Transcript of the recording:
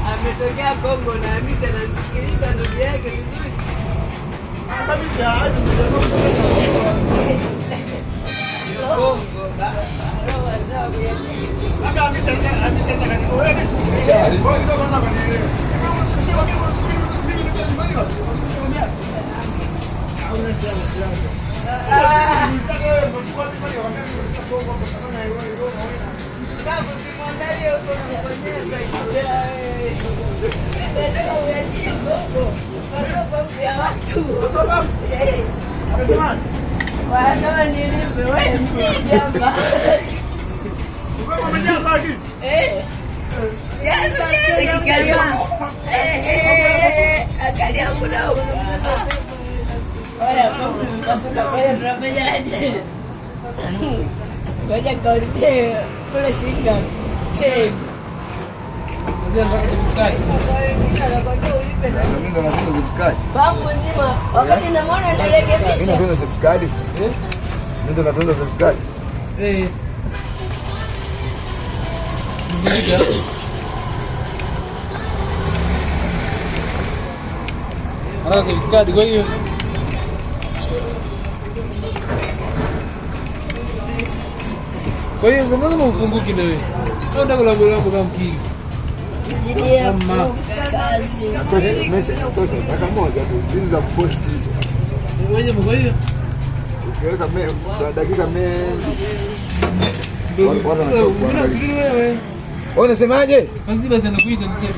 Ametokea Kongo na Hamisi anasikiliza ndugu yake vizuri. Sasa mimi haazi Kongo. Labda Hamisi kaniko wewe mimi. Kwa hiyo ndo naona kanielewa. Ngoja kaulizia kule shilingi che. Babu nzima wakati namwona narekebisha. Ndio subscribe. Ndio napenda subscribe. Ana subscribe kwa hiyo. Kwa hiyo mbona ufunguki na wewe? Twenda kula mambo kama mkingi. Ndio kazi. Tosha message tosha dakika moja tu ili za post. Wewe kwa hiyo Ukiweka dakika mengi. Mbona wewe? Unasemaje? Kwanza basi anakuita niseme.